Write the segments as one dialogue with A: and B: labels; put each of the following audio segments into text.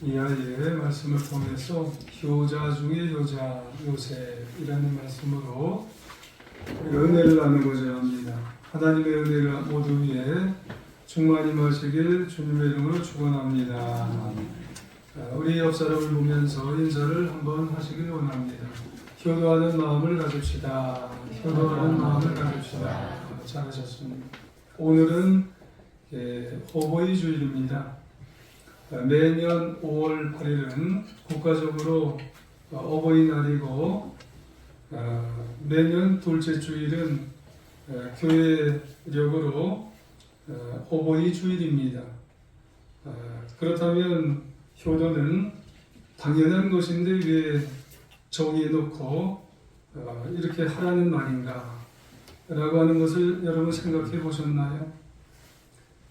A: 이하의 말씀을 통해서 효자 중의 효자 요셉이라는 말씀으로 은혜를 나누고자 합니다. 하나님의 은혜가 모두 위에 충만히 마시길 주님의 이름으로 축원합니다. 우리 옆 사람을 보면서 인사를 한번 하시길 원합니다. 효도하는 마음을 가집시다. 효도하는 마음을 가집시다. 잘하셨습니다. 오늘은 호보이 주일입니다. 매년 5월 8일은 국가적으로 어버이날이고 매년 둘째 주일은 교회력으로 호보이 주일입니다. 그렇다면 효도는 당연한 것인데 왜 정해놓고 이렇게 하라는 말인가 라고 하는 것을 여러분 생각해 보셨나요?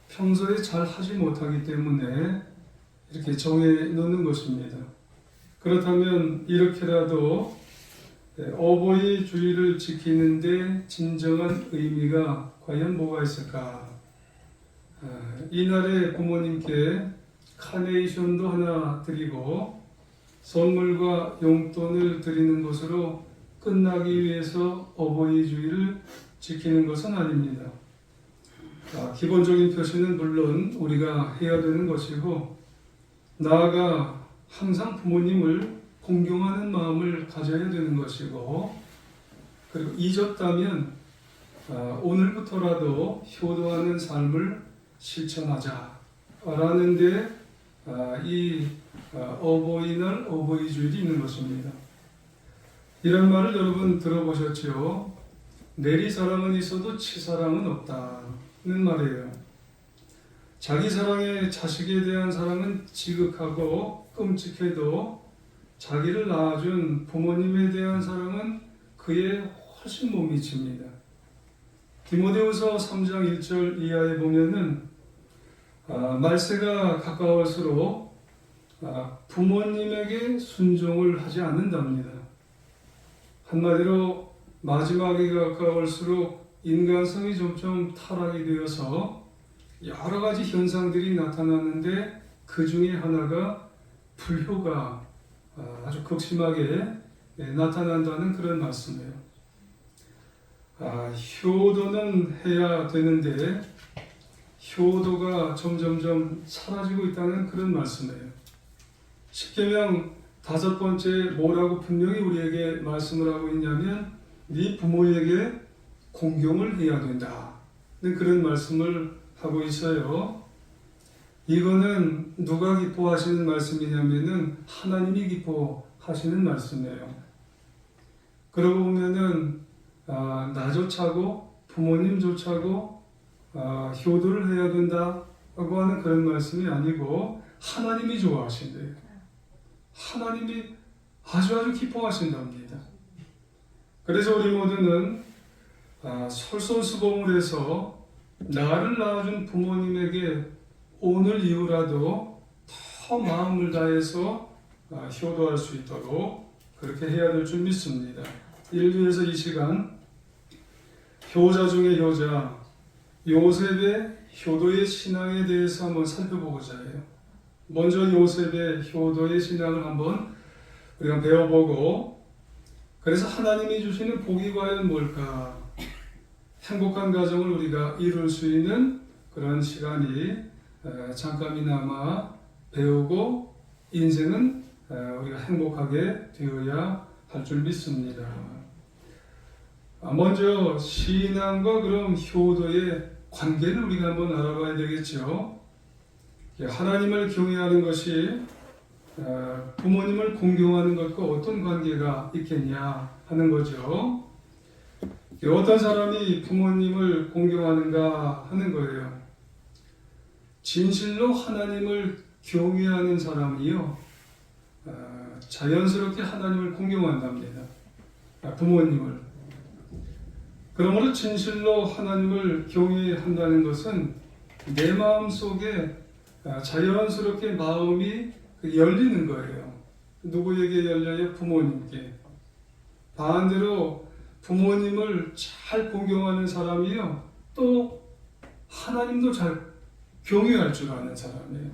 A: 평소에 잘 하지 못하기 때문에 이렇게 정해놓는 것입니다. 그렇다면 이렇게라도 어버이 주일을 지키는데 진정한 의미가 과연 뭐가 있을까? 이날에 부모님께 카네이션도 하나 드리고 선물과 용돈을 드리는 것으로 끝나기 위해서 어버이 주일을 지키는 것은 아닙니다. 기본적인 표시는 물론 우리가 해야 되는 것이고 나아가 항상 부모님을 공경하는 마음을 가져야 되는 것이고 그리고 잊었다면 오늘부터라도 효도하는 삶을 실천하자 라는 데 이 어버이날 어버이주일이 있는 것입니다. 이런 말을 여러분 들어보셨죠? 내리사랑은 있어도 치사랑은 없다는 말이에요. 자기 사랑에 자식에 대한 사랑은 지극하고 끔찍해도 자기를 낳아준 부모님에 대한 사랑은 그에 훨씬 못 미칩니다. 디모데후서 3장 1절 이하에 보면은 말세가 가까울수록 부모님에게 순종을 하지 않는답니다. 한마디로 마지막이 가까울수록 인간성이 점점 타락이 되어서 여러 가지 현상들이 나타나는데 그 중에 하나가 불효가 아주 극심하게 나타난다는 그런 말씀이에요. 효도는 해야 되는데 효도가 점점점 사라지고 있다는 그런 말씀이에요. 십계명 5번째 뭐라고 분명히 우리에게 말씀을 하고 있냐면 네 부모에게 공경을 해야 된다는 그런 말씀을 하고 있어요. 이거는 누가 기뻐하시는 말씀이냐면은 하나님이 기뻐하시는 말씀이에요. 그러고 보면은 나조차고 부모님조차고 효도를 해야 된다고 하는 그런 말씀이 아니고 하나님이 좋아하신대요. 하나님이 아주 기뻐하신답니다. 그래서 우리 모두는 솔선수범을 해서 나를 낳아준 부모님에게 오늘 이후라도 더 마음을 다해서 효도할 수 있도록 그렇게 해야 될 줄 믿습니다. 일부에서 이 시간 효자 중의 효자 요셉의 효도의 신앙에 대해서 한번 살펴보고자 해요. 먼저 요셉의 효도의 신앙을 한번 우리가 배워보고 그래서 하나님이 주시는 복이 과연 뭘까? 행복한 가정을 우리가 이룰 수 있는 그런 시간이 잠깐이나마 배우고 인생은 우리가 행복하게 되어야 할 줄 믿습니다. 먼저 신앙과 그럼 효도의 관계를 우리가 한번 알아봐야 되겠죠. 하나님을 경외하는 것이 부모님을 공경하는 것과 어떤 관계가 있겠냐 하는 거죠. 어떤 사람이 부모님을 공경하는가 하는 거예요. 진실로 하나님을 경외하는 사람이요 자연스럽게 하나님을 공경한답니다. 부모님을. 그러므로 진실로 하나님을 경외한다는 것은 내 마음 속에 자연스럽게 마음이 열리는 거예요. 누구에게 열려요? 부모님께. 반대로 부모님을 잘 공경하는 사람이요 또 하나님도 잘 경외할 줄 아는 사람이에요.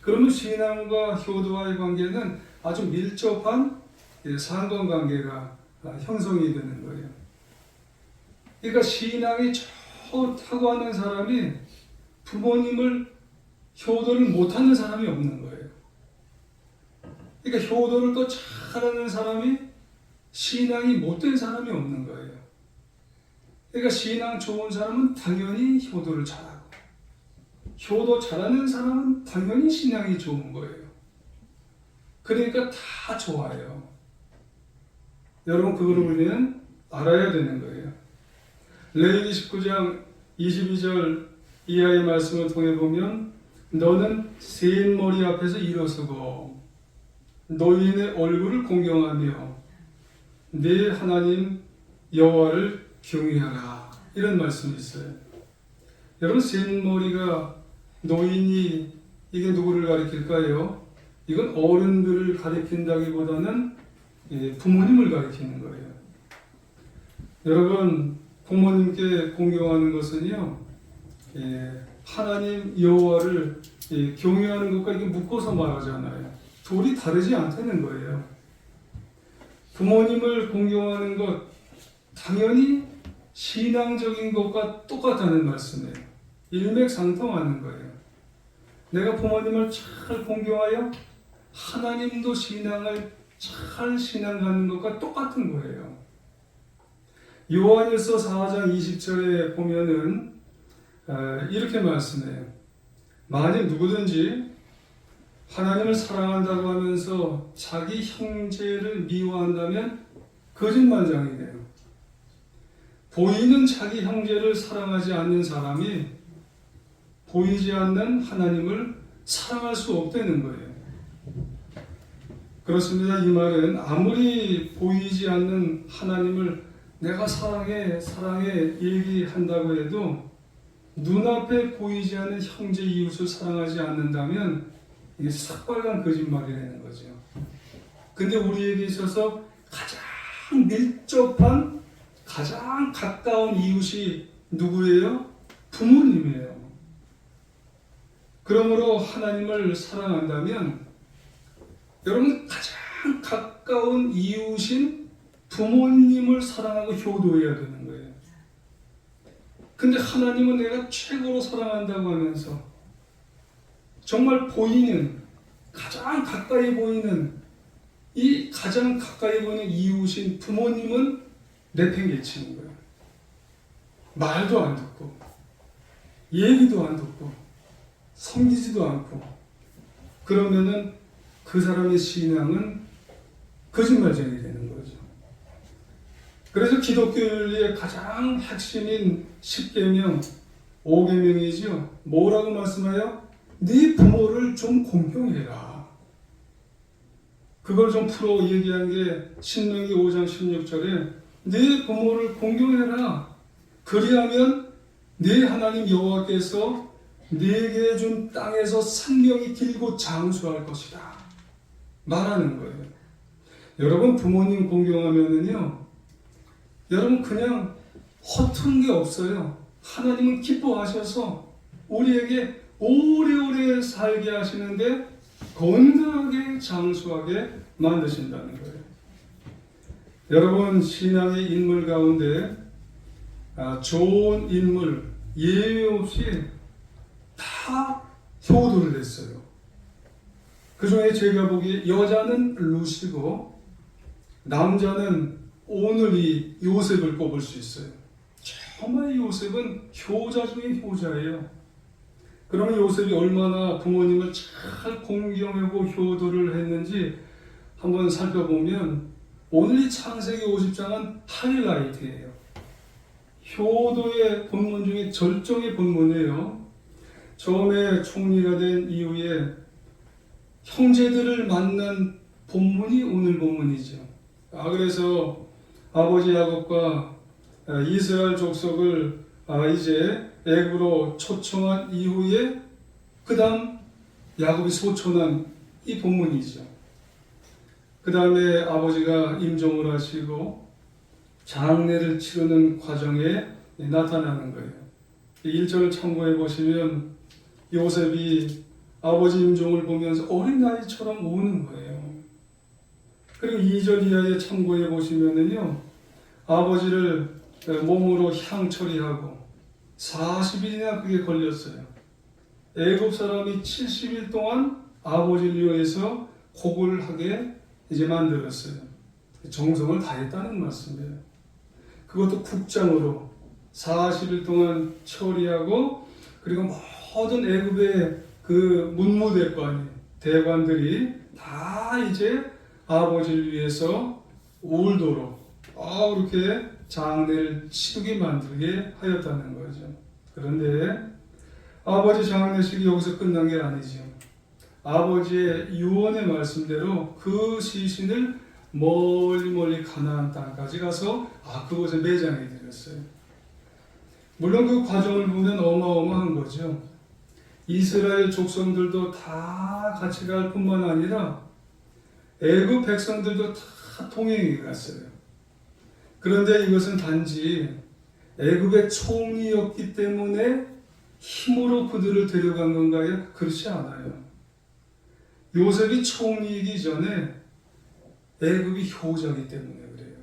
A: 그러면 신앙과 효도와의 관계는 아주 밀접한 상관관계가 형성이 되는 거예요. 그러니까 신앙이 좋다고 하는 사람이 부모님을 효도를 못하는 사람이 없는 거예요. 그러니까 효도를 또 잘하는 사람이 신앙이 못된 사람이 없는 거예요. 그러니까 신앙 좋은 사람은 당연히 효도를 잘하고, 효도 잘하는 사람은 당연히 신앙이 좋은 거예요. 그러니까 다 좋아요. 여러분 그거를 우리는 알아야 되는 거예요. 레위기 19장 22절 이하의 말씀을 통해 보면 너는 셋 머리 앞에서 일어서고 노인의 얼굴을 공경하며 네 하나님 여호와를 경외하라, 이런 말씀이 있어요. 여러분 셋 머리가 노인이 이게 누구를 가리킬까요? 이건 어른들을 가리킨다기보다는 부모님을 가리키는 거예요. 여러분 부모님께 공경하는 것은요, 하나님 여호와를 경외하는 것과 이게 묶어서 말하잖아요. 둘이 다르지 않다는 거예요. 부모님을 공경하는 것 당연히 신앙적인 것과 똑같다는 말씀이에요. 일맥상통하는 거예요. 내가 부모님을 잘 공경하여 하나님도 신앙을 잘 신앙 갖는 것과 똑같은 거예요. 요한일서 4장 20절에 보면은 이렇게 말씀해요. 만일 누구든지 하나님을 사랑한다고 하면서 자기 형제를 미워한다면 거짓말장이래요. 보이는 자기 형제를 사랑하지 않는 사람이 보이지 않는 하나님을 사랑할 수 없다는 거예요. 그렇습니다. 이 말은 아무리 보이지 않는 하나님을 내가 사랑해 얘기한다고 해도 눈앞에 보이지 않는 형제 이웃을 사랑하지 않는다면 이게 새빨간 거짓말이라는 거죠. 근데 우리에게 있어서 가장 밀접한, 가장 가까운 이웃이 누구예요? 부모님이에요. 그러므로 하나님을 사랑한다면 여러분 가장 가까운 이웃인 부모님을 사랑하고 효도해야 되는 거예요. 근데 하나님은 내가 최고로 사랑한다고 하면서 정말 보이는, 가장 가까이 보이는, 이 가장 가까이 보이는 이웃인 부모님은 내팽개치는 거예요. 말도 안 듣고 얘기도 안 듣고 섬기지도 않고, 그러면은 그 사람의 신앙은 거짓말쟁이 되는 거죠. 그래서 기독교의 가장 핵심인 10계명, 5계명이죠. 뭐라고 말씀해요? 네 부모를 좀 공경해라. 그걸 좀 풀어 얘기한 게 신명기 5장 16절에 네 부모를 공경해라. 그리하면 네 하나님 여호와께서 네게 준 땅에서 생명이 길고 장수할 것이다 말하는 거예요. 여러분 부모님 공경하면은요, 여러분 그냥 허투른 게 없어요. 하나님은 기뻐하셔서 우리에게 오래오래 살게 하시는데 건강하게 장수하게 만드신다는 거예요. 여러분 신앙의 인물 가운데 좋은 인물 예외 없이 다 효도를 했어요. 그 중에 제가 보기에 여자는 루시고 남자는 오늘 이 요셉을 꼽을 수 있어요. 정말 요셉은 효자 중에 효자예요. 그러면 요셉이 얼마나 부모님을 잘 공경하고 효도를 했는지 한번 살펴보면 오늘 이 창세기 50장은 하이라이트예요. 효도의 본문 중에 절정의 본문이에요. 처음에 총리가 된 이후에 형제들을 만난 본문이 오늘 본문이죠. 그래서 아버지 야곱과 이스라엘 족속을 이제 애굽으로 초청한 이후에 그 다음 야곱이 소천한 이 본문이죠. 그 다음에 아버지가 임종을 하시고 장례를 치르는 과정에 나타나는 거예요. 1절을 참고해 보시면 요셉이 아버지 임종을 보면서 어린아이처럼 우는 거예요. 그리고 2절 이하에 참고해 보시면은요, 아버지를 몸으로 향 처리하고 40일이나 그게 걸렸어요. 애굽 사람이 70일 동안 아버지를 위해서 곡을 하게 이제 만들었어요. 정성을 다했다는 말씀이에요. 그것도 국장으로 40일 동안 처리하고, 그리고 모든 애굽의 그 문무대관, 대관들이 다 이제 아버지를 위해서 울도록 이렇게 장례를 치르게 만들게 하였다는 거죠. 그런데 아버지 장례식이 여기서 끝난 게 아니죠. 아버지의 유언의 말씀대로 그 시신을 멀리 가나안 땅까지 가서 그곳에 매장해 드렸어요. 물론 그 과정을 보면 어마어마한 거죠. 이스라엘 족속들도 다 같이 갈 뿐만 아니라 애굽 백성들도 다 동행해 갔어요. 그런데 이것은 단지 애굽의 총리였기 때문에 힘으로 그들을 데려간 건가요? 그렇지 않아요. 요셉이 총리이기 전에 애굽이 효자이기 때문에 그래요.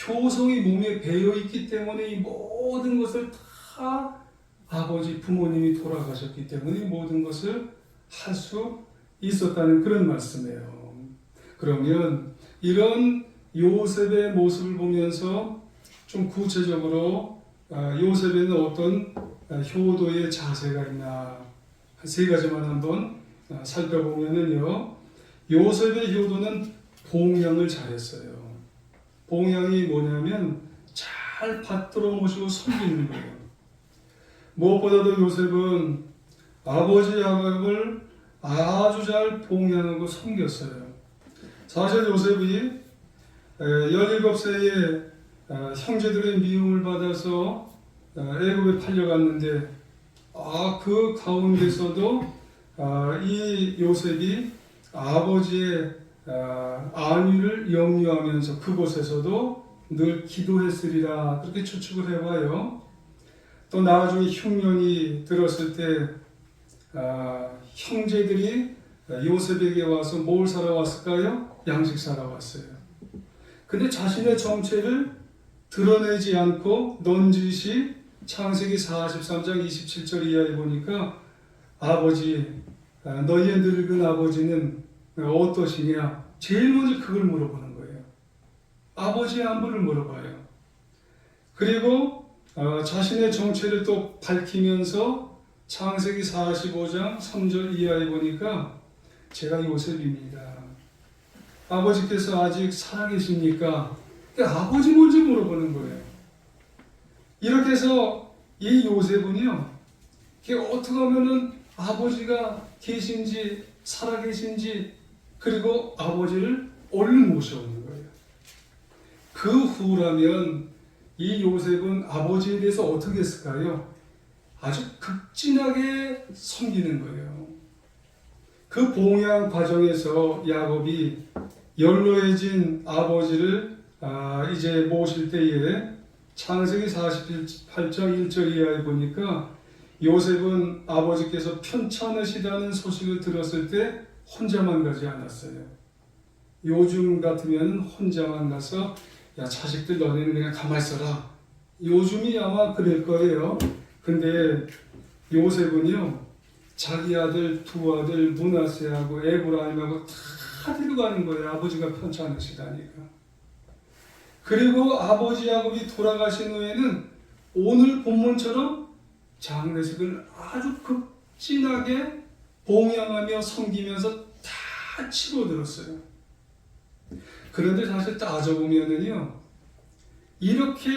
A: 효성이 몸에 배어있기 때문에 이 모든 것을 다 아버지 부모님이 돌아가셨기 때문에 이 모든 것을 할 수 있었다는 그런 말씀이에요. 그러면 이런 요셉의 모습을 보면서 좀 구체적으로 요셉에는 어떤 효도의 자세가 있나 한 세 가지만 한번 살펴보면은요, 요셉의 효도는 봉양을 잘했어요. 봉양이 뭐냐면 잘 받들어 모시고 섬기는 거예요. 무엇보다도 요셉은 아버지 야곱을 아주 잘 봉양하고 섬겼어요. 사실 요셉이 17세에 형제들의 미움을 받아서 애굽에 팔려갔는데 그 가운데서도 이 요셉이 아버지의 안위를 염려하면서 그곳에서도 늘 기도했으리라 그렇게 추측을 해봐요. 또 나중에 흉년이 들었을 때 형제들이 요셉에게 와서 뭘 사러 왔을까요? 양식 사러 왔어요. 근데 자신의 정체를 드러내지 않고 넌지시 창세기 43장 27절 이하에 보니까 아버지, 너희의 늙은 아버지는 어떠시냐? 제일 먼저 그걸 물어보는 거예요. 아버지의 안부를 물어봐요. 그리고 자신의 정체를 또 밝히면서 창세기 45장 3절 이하에 보니까 제가 요셉입니다. 아버지께서 아직 살아계십니까? 아버지 먼저 물어보는 거예요. 이렇게 해서 이 요셉은요, 어떻게 하면은 아버지가 계신지 살아계신지 그리고 아버지를 얼른 모셔오는 거예요. 그 후라면 이 요셉은 아버지에 대해서 어떻게 했을까요? 아주 극진하게 섬기는 거예요. 그 봉양 과정에서 야곱이 연로해진 아버지를 이제 모실 때에 창세기 48장 1절 이하에 보니까 요셉은 아버지께서 편찮으시다는 소식을 들었을 때 혼자만 가지 않았어요. 요즘 같으면 혼자만 가서 야 자식들 너네는 그냥 가만히 있어라. 요즘이 아마 그럴 거예요. 근데 요셉은요, 자기 아들 두 아들 므낫세하고 에브라임하고 다 데려가는 거예요. 아버지가 편찮으시다니까. 그리고 아버지 야곱이 돌아가신 후에는 오늘 본문처럼 장례식을 아주 극진하게 봉양하며 섬기면서 다 치고들었어요. 그런데 사실 따져보면은요, 이렇게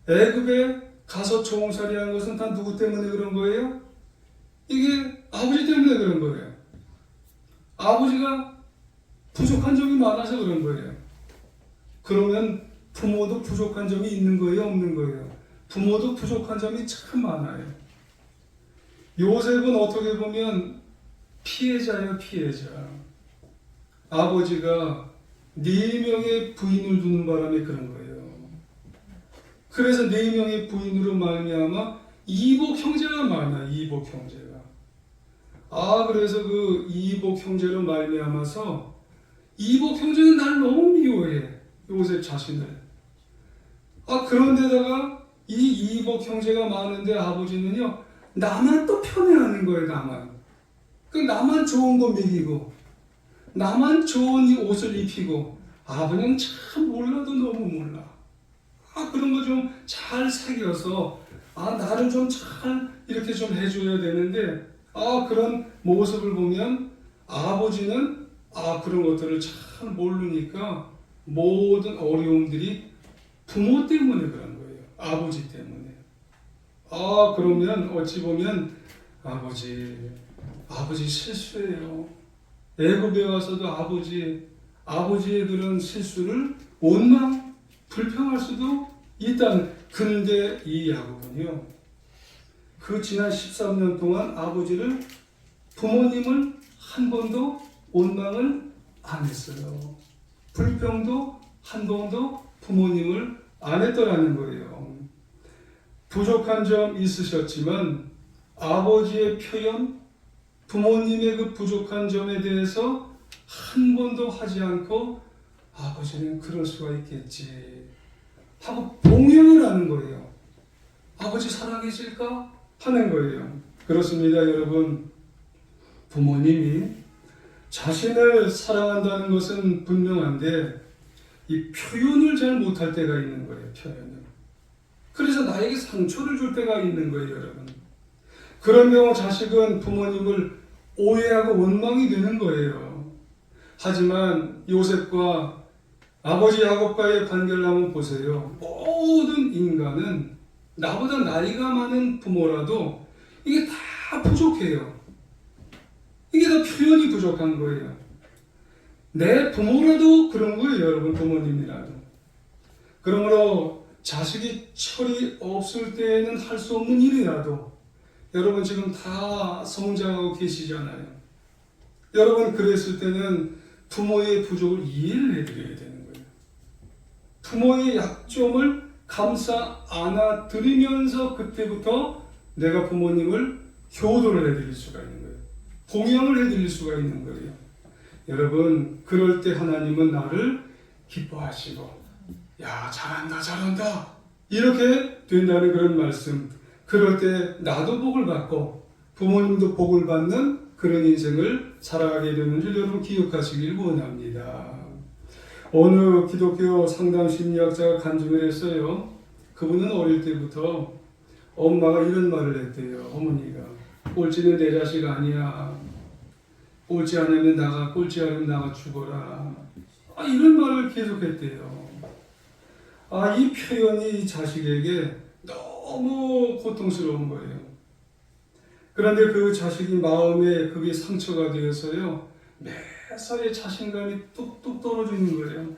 A: 애굽에 가서 종살이한 것은 다 누구 때문에 그런 거예요? 이게 아버지 때문에 그런 거예요. 아버지가 부족한 점이 많아서 그런 거예요. 그러면 부모도 부족한 점이 있는 거예요? 없는 거예요? 부모도 부족한 점이 참 많아요. 요셉은 어떻게 보면 피해자예요, 피해자. 아버지가 4명의 부인을 두는 바람에 그런 거예요. 그래서 4명의 부인으로 말미암아 이복 형제가 많아요. 이복 형제가. 그래서 그 이복 형제로 말미암아서 이복 형제는 날 너무 미워해. 요셉 자신을. 그런데다가 이 이복 형제가 많은데 아버지는요, 나만 또 편애하는 거예요, 나만. 나만 좋은 거 먹이고, 나만 좋은 옷을 입히고, 아버지는 참 몰라도 너무 몰라. 그런 거 좀 잘 새겨서, 나를 좀 잘 이렇게 좀 해줘야 되는데, 그런 모습을 보면 아버지는 그런 것들을 잘 모르니까 모든 어려움들이 부모 때문에 그런 거예요. 아버지 때문에. 그러면 어찌 보면 아버지 실수예요. 애굽에 와서도 아버지의 그런 실수를 원망, 불평할 수도 있다는. 근데 이 야곱은요, 그 지난 13년 동안 부모님을 한 번도 원망을 안 했어요. 불평도 한 번도 부모님을 안 했더라는 거예요. 부족한 점 있으셨지만 아버지의 표현, 부모님의 그 부족한 점에 대해서 한 번도 하지 않고 아버지는 그럴 수가 있겠지 하고 봉양을 하는 거예요. 아버지 살아계실까? 하는 거예요. 그렇습니다, 여러분. 부모님이 자신을 사랑한다는 것은 분명한데 이 표현을 잘 못할 때가 있는 거예요. 표현을. 그래서 나에게 상처를 줄 때가 있는 거예요, 여러분. 그런 경우 자식은 부모님을 오해하고 원망이 되는 거예요. 하지만 요셉과 아버지 야곱과의 관계를 한번 보세요. 모든 인간은 나보다 나이가 많은 부모라도 이게 다 부족해요. 이게 다 표현이 부족한 거예요. 내 부모라도 그런 거예요, 여러분. 부모님이라도. 그러므로 자식이 철이 없을 때에는 할 수 없는 일이라도 여러분 지금 다 성장하고 계시잖아요. 여러분 그랬을 때는 부모의 부족을 이해를 해드려야 되는 거예요. 부모의 약점을 감싸 안아드리면서 그때부터 내가 부모님을 효도를 해드릴 수가 있는 거예요. 봉양을 해드릴 수가 있는 거예요. 여러분 그럴 때 하나님은 나를 기뻐하시고 야 잘한다 이렇게 된다는 그런 말씀. 그럴 때 나도 복을 받고 부모님도 복을 받는 그런 인생을 살아가게 되는 줄 여러분 기억하시길 원합니다. 어느 기독교 상담 심리학자가 간증을 했어요. 그분은 어릴 때부터 엄마가 이런 말을 했대요. 어머니가 꼴찌는 내 자식 아니야. 꼴찌하면 나가 죽어라. 이런 말을 계속했대요. 이 표현이 자식에게 너무 고통스러운 거예요. 그런데 그 자식이 마음에 그게 상처가 되어서요. 매사에 자신감이 뚝뚝 떨어지는 거예요.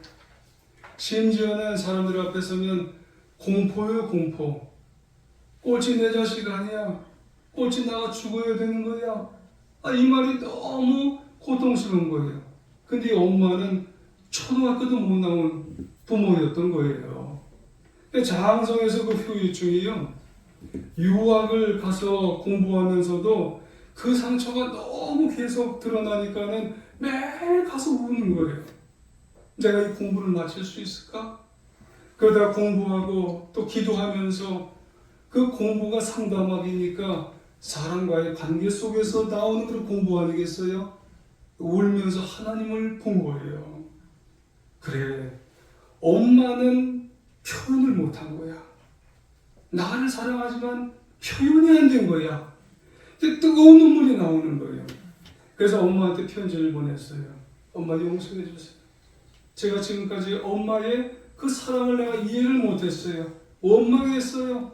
A: 심지어는 사람들 앞에 서면 공포요, 공포. 꼴찌 내 자식 아니야. 꼴찌 나가 죽어야 되는 거야. 이 말이 너무 고통스러운 거예요. 근데 엄마는 초등학교도 못 나온 부모였던 거예요. 장성에서 그 후유증이요. 유학을 가서 공부하면서도 그 상처가 너무 계속 드러나니까는 매일 가서 우는 거예요. 내가 이 공부를 마칠 수 있을까? 그러다 공부하고 또 기도하면서 그 공부가 상담학이니까 사람과의 관계 속에서 나오는 그런 공부 아니겠어요? 울면서 하나님을 본 거예요. 그래, 엄마는 표현을 못한 거야. 나를 사랑하지만 표현이 안 된 거야. 뜨거운 눈물이 나오는 거예요. 그래서 엄마한테 편지를 보냈어요. 엄마 용서해 주세요. 제가 지금까지 엄마의 그 사랑을 내가 이해를 못했어요. 원망했어요.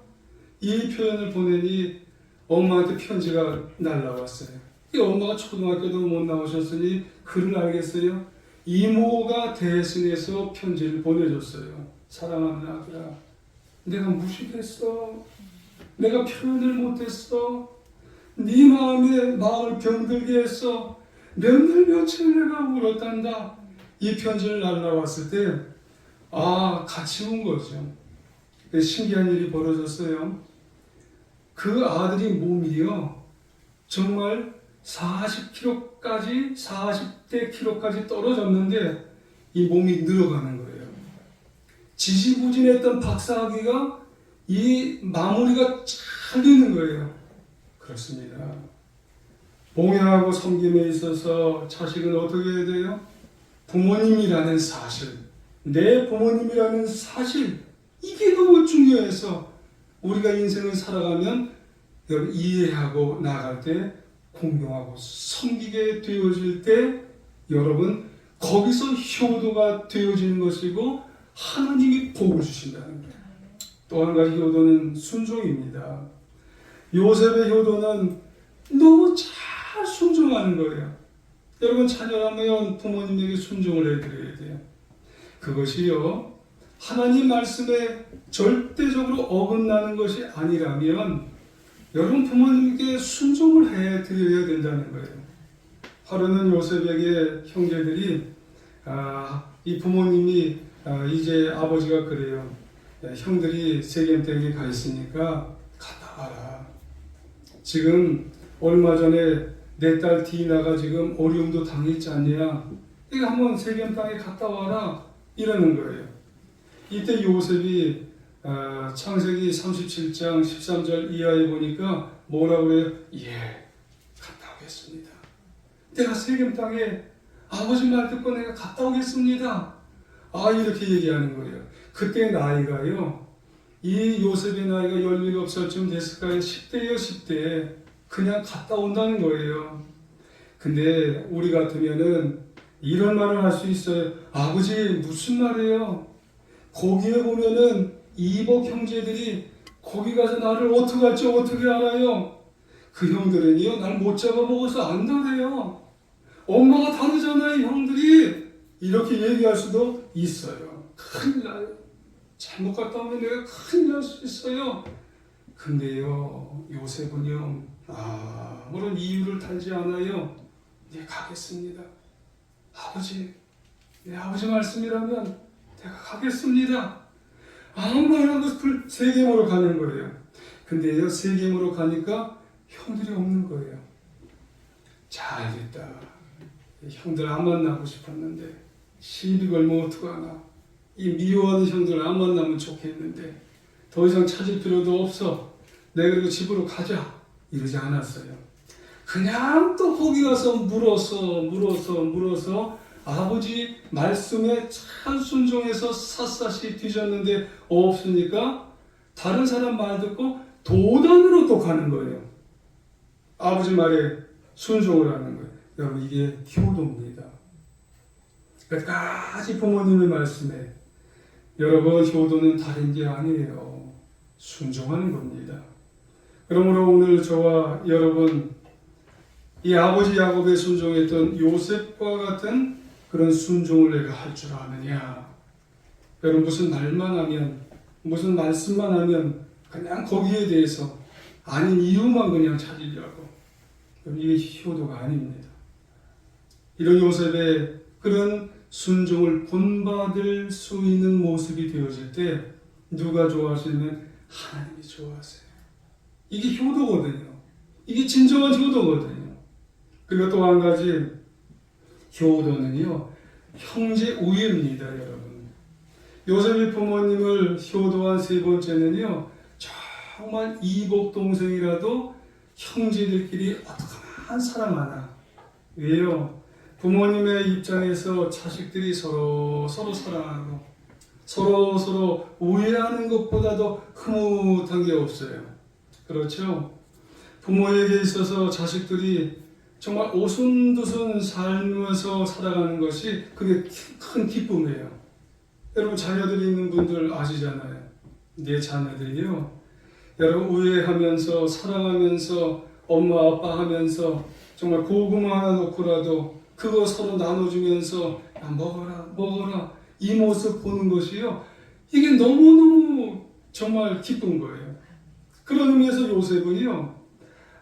A: 이 표현을 보내니 엄마한테 편지가 날라왔어요. 이 엄마가 초등학교도 못 나오셨으니 글을 알겠어요. 이모가 대신해서 편지를 보내줬어요. 사랑하는 아들아, 내가 무식했어. 내가 표현을 못했어. 네 마음을 병들게 했어. 몇 날 며칠 내가 울었단다. 이 편지를 날라왔을 때 같이 운 거죠. 신기한 일이 벌어졌어요. 그 아들이 몸이요 정말 40kg까지 40대 키로까지 떨어졌는데 이 몸이 늘어가는 거예요. 지지부진했던 박사아기가 이 마무리가 잘 되는 거예요. 그렇습니다. 봉양하고 섬김에 있어서 자식은 어떻게 해야 돼요? 부모님이라는 사실, 내 부모님이라는 사실, 이게 너무 중요해서 우리가 인생을 살아가면 여러분 이해하고 나아갈 때, 공경하고 섬기게 되어질 때 여러분 거기서 효도가 되어지는 것이고 하나님이 복을 주신다는 거예요. 또 한 가지 효도는 순종입니다. 요셉의 효도는 너무 잘 순종하는 거예요. 여러분 자녀라면 부모님에게 순종을 해드려야 돼요. 그것이요 하나님 말씀에 절대적으로 어긋나는 것이 아니라면 여러분 부모님께 순종을 해드려야 된다는 거예요. 하루는 요셉에게 형제들이 이 부모님이 이제 아버지가 그래요. 형들이 세겜 댁에 가 있으니까 갔다 와라. 지금 얼마 전에 내 딸 디나가 지금 어려움도 당했지 않냐. 이거 한번 세겜 땅에 갔다 와라. 이러는 거예요. 이때 요셉이 창세기 37장 13절 이하에 보니까 뭐라고 그래요? 예, 갔다 오겠습니다. 내가 세겜 땅에 아버지 말 듣고 내가 갔다 오겠습니다. 이렇게 얘기하는 거예요. 그때 나이가요, 이 요셉의 나이가 17살쯤 됐을까요? 10대예요, 10대. 그냥 갔다 온다는 거예요. 근데 우리 같으면은 이런 말을 할 수 있어요. 아버지, 무슨 말이에요? 거기에 보면은 이복 형제들이 거기 가서 나를 어떻게 할지 어떻게 알아요? 그 형들은요, 날 못 잡아먹어서 안다래요. 엄마가 다르잖아요, 형들이. 이렇게 얘기할 수도 있어요. 큰일 나요. 잘못 갔다 오면 내가 큰일 날 수 있어요. 근데요, 요셉은요, 아무런 이유를 달지 않아요. 네, 가겠습니다. 아버지, 내 아버지 말씀이라면 내가 가겠습니다. 아무 말한 것을 세겜으로 가는 거예요. 근데요, 세겜으로 가니까 형들이 없는 거예요. 잘됐다. 형들 안 만나고 싶었는데 시비 걸면 어떡하나. 이 미워하는 형들 안 만나면 좋겠는데 더 이상 찾을 필요도 없어. 내가 그리고 집으로 가자. 이러지 않았어요. 그냥 또 거기 가서 물어서 아버지 말씀에 잘 순종해서 샅샅이 뒤졌는데 없으니까 다른 사람 말 듣고 도단으로 또 가는 거예요. 아버지 말에 순종을 하는 거예요. 여러분 이게 효도입니다. 끝까지 부모님의 말씀에 여러분 효도는 다른 게 아니에요. 순종하는 겁니다. 그러므로 오늘 저와 여러분 이 아버지 야곱에 순종했던 요셉과 같은 그런 순종을 내가 할 줄 아느냐. 여러분 무슨 말만 하면 무슨 말씀만 하면 그냥 거기에 대해서 아닌 이유만 그냥 찾으려고. 이게 효도가 아닙니다. 이런 요셉의 그런 순종을 본받을 수 있는 모습이 되어질 때 누가 좋아하시면 하나님이 좋아하세요. 이게 효도거든요. 이게 진정한 효도거든요. 그리고 또 한 가지 효도는요, 형제 우애입니다, 여러분. 요셉의 부모님을 효도한 세 번째는요, 정말 이복 동생이라도 형제들끼리 어떡하나 사랑하나. 왜요? 부모님의 입장에서 자식들이 서로 사랑하고 서로 우애하는 것보다도 흐뭇한 게 없어요. 그렇죠? 부모에게 있어서 자식들이 정말 오순도순 살면서 살아가는 것이 그게 큰 기쁨이에요. 여러분 자녀들이 있는 분들 아시잖아요. 내 자녀들이요, 여러분 우애하면서 사랑하면서 엄마 아빠 하면서 정말 고구마 하나 놓고라도 그거 서로 나눠주면서 야, 먹어라 이 모습 보는 것이요, 이게 너무너무 정말 기쁜 거예요. 그런 의미에서 요셉은요,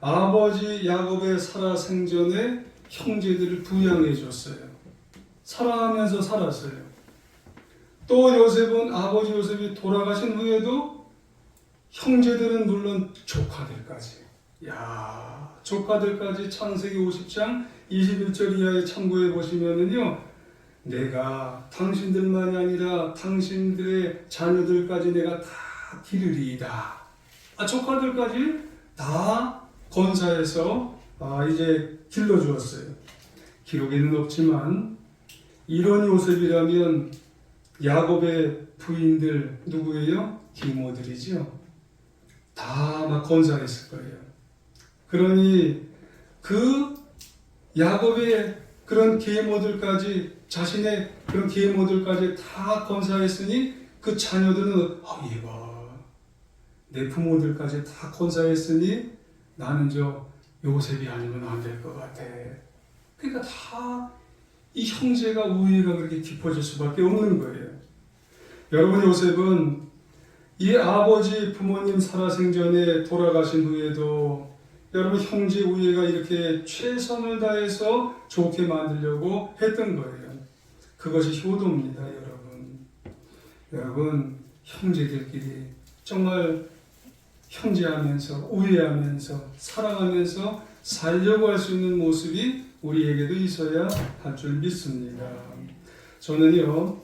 A: 아버지 야곱의 살아생전에 형제들을 부양해 줬어요. 사랑하면서 살았어요. 또 요셉은 아버지 요셉이 돌아가신 후에도 형제들은 물론 조카들까지 조카들까지 창세기 50장 21절 이하에 참고해 보시면은요, 내가 당신들만이 아니라 당신들의 자녀들까지 내가 다 기르리이다. 조카들까지 다 건사해서 이제 길러주었어요. 기록에는 없지만 이런 요셉이라면 야곱의 부인들 누구예요? 기모들이죠. 다 막 건사했을 거예요. 그러니 그 야곱의 그런 계모들까지, 자신의 그런 계모들까지 다 건사했으니 그 자녀들은 얘가 내 부모들까지 다 건사했으니 나는 저 요셉이 아니면 안 될 것 같아. 그러니까 다 이 형제가 우애가 그렇게 깊어질 수밖에 없는 거예요. 여러분, 요셉은 이 아버지 부모님 살아생전에 돌아가신 후에도 여러분 형제 우애가 이렇게 최선을 다해서 좋게 만들려고 했던 거예요. 그것이 효도입니다, 여러분. 여러분, 형제들끼리 정말 형제하면서 우애하면서 사랑하면서 살려고 할 수 있는 모습이 우리에게도 있어야 할 줄 믿습니다. 저는요,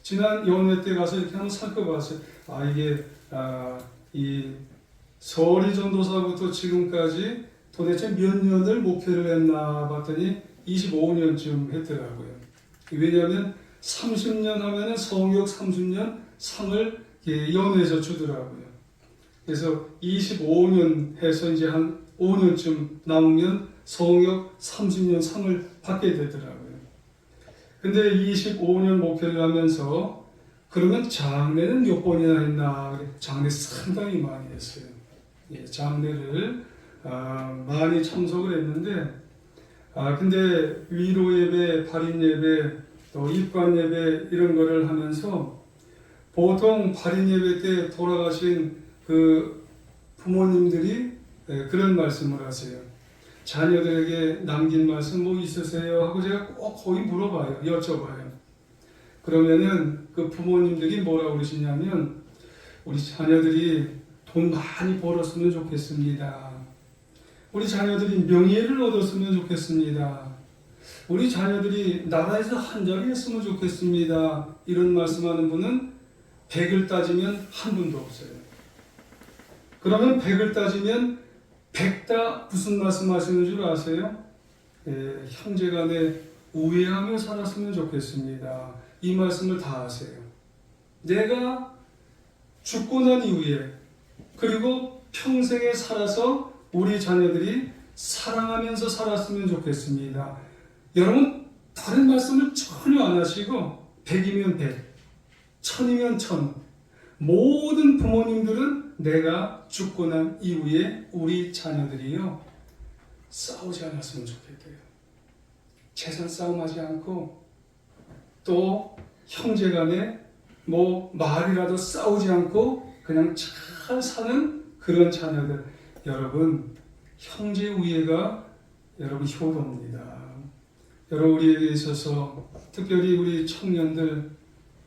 A: 지난 연회 때 가서 이렇게 한번 살펴봤어요. 이 서리 전도사부터 지금까지 도대체 몇 년을 목회를 했나 봤더니 25년쯤 했더라고요. 왜냐하면 30년 하면은 성역 30년 상을 연회에서 주더라고요. 그래서 25년 해서 이제 한 5년쯤 남으면 성역 30년 상을 받게 되더라고요. 근데 25년 목회를 하면서 그러면 장례는 몇 번이나 했나? 장례 상당히 많이 했어요. 장례를 많이 참석을 했는데, 근데 위로 예배, 발인 예배, 또 입관 예배 이런 거를 하면서 보통 발인 예배 때 돌아가신 그 부모님들이 그런 말씀을 하세요. 자녀들에게 남긴 말씀 뭐 있으세요? 하고 제가 꼭 거기 물어봐요. 여쭤봐요. 그러면은 그 부모님들이 뭐라고 그러시냐면, 우리 자녀들이 돈 많이 벌었으면 좋겠습니다. 우리 자녀들이 명예를 얻었으면 좋겠습니다. 우리 자녀들이 나라에서 한 자리 했으면 좋겠습니다. 이런 말씀하는 분은 100을 따지면 한 분도 없어요. 그러면 100을 따지면 100다 무슨 말씀 하시는 줄 아세요? 형제간에 우애하며 살았으면 좋겠습니다. 이 말씀을 다 하세요. 내가 죽고 난 이후에 그리고 평생에 살아서 우리 자녀들이 사랑하면서 살았으면 좋겠습니다. 여러분, 다른 말씀을 전혀 안 하시고 100이면 100, 1000이면 1000, 모든 부모님들은 내가 죽고 난 이후에 우리 자녀들이요, 싸우지 않았으면 좋겠대요. 재산 싸움하지 않고 또 형제간에 뭐 말이라도 싸우지 않고 그냥 잘 사는 그런 자녀들. 여러분, 형제 우애가 여러분 효도입니다. 여러분, 우리에게 있어서 특별히 우리 청년들,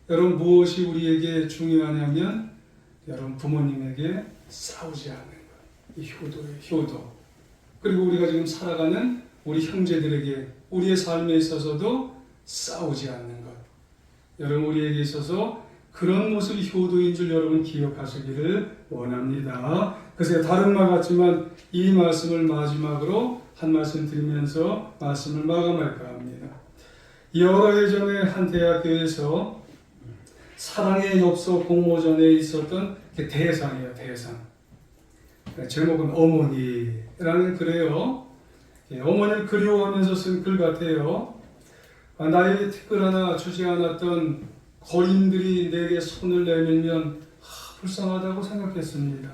A: 여러분 무엇이 우리에게 중요하냐면 여러분 부모님에게 싸우지 않는 것. 이 효도예요, 효도. 그리고 우리가 지금 살아가는 우리 형제들에게 우리의 삶에 있어서도 싸우지 않는 것. 여러분, 우리에게 있어서 그런 모습이 효도인 줄 여러분 기억하시기를 원합니다. 그래서 다른 말 같지만 이 말씀을 마지막으로 한 말씀 드리면서 말씀을 마감할까 합니다. 여러 해 전에 한 대학교에서 사랑의 엽서 공모전에 있었던 대상이에요, 대상. 제목은 어머니라는 글이에요. 어머니를 그리워하면서 쓴 글 같아요. 나에게 댓글 하나 주지 않았던 거린들이 내게 손을 내밀면 불쌍하다고 생각했습니다.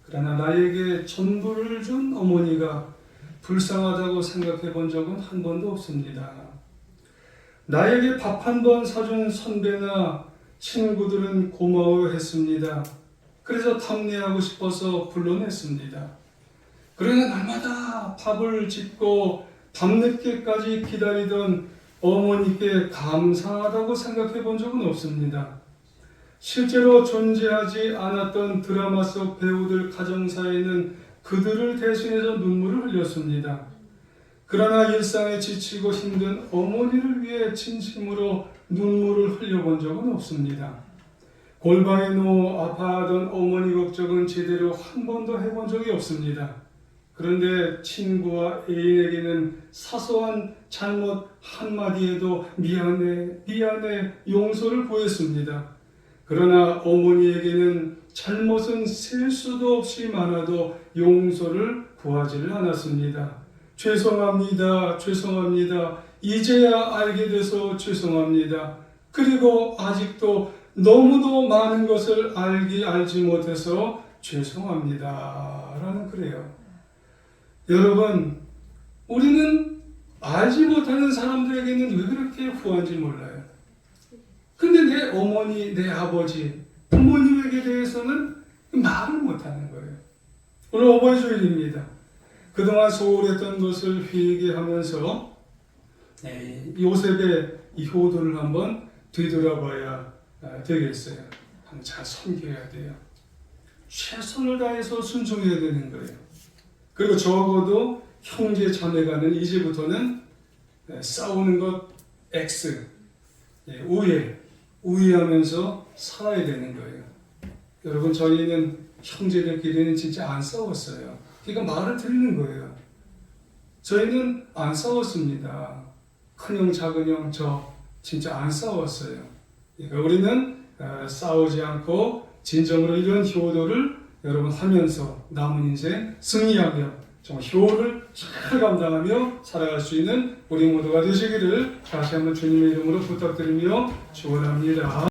A: 그러나 나에게 전부를 준 어머니가 불쌍하다고 생각해 본 적은 한 번도 없습니다. 나에게 밥 한 번 사준 선배나 친구들은 고마워했습니다. 그래서 탐내하고 싶어서 불러냈습니다. 그러나 날마다 밥을 짓고 밤늦게까지 기다리던 어머니께 감사하다고 생각해 본 적은 없습니다. 실제로 존재하지 않았던 드라마 속 배우들 가정사에는 그들을 대신해서 눈물을 흘렸습니다. 그러나 일상에 지치고 힘든 어머니를 위해 진심으로 눈물을 흘려본 적은 없습니다. 골방에 누워 아파하던 어머니 걱정은 제대로 한 번도 해본 적이 없습니다. 그런데 친구와 애인에게는 사소한 잘못 한마디에도 미안해 용서를 보였습니다. 그러나 어머니에게는 잘못은 셀 수도 없이 많아도 용서를 구하지를 않았습니다. 죄송합니다. 이제야 알게 돼서 죄송합니다. 그리고 아직도 너무도 많은 것을 알지 못해서 죄송합니다. 라는 그래요. 여러분, 우리는 알지 못하는 사람들에게는 왜 그렇게 후한지 몰라요. 근데 내 어머니, 내 아버지, 부모님에게 대해서는 말을 못하는 거예요. 오늘 어버이 주일입니다. 그동안 소홀했던 것을 회개하면서 요셉의 이 효도를 한번 되돌아봐야 되겠어요. 한번 잘 섬겨야 돼요. 최선을 다해서 순종해야 되는 거예요. 그리고 적어도 형제 자매간은 이제부터는 싸우는 것 X, 우애하면서 살아야 되는 거예요. 여러분, 저희는 형제들끼리는 진짜 안 싸웠어요. 그러니까 말을 들리는 거예요. 저희는 안 싸웠습니다. 큰형, 작은형, 저 진짜 안 싸웠어요. 그러니까 우리는 싸우지 않고 진정으로 이런 효도를 여러분 하면서 남은 인생 승리하며 정말 효를 잘 감당하며 살아갈 수 있는 우리 모두가 되시기를 다시 한번 주님의 이름으로 부탁드리며 축원합니다.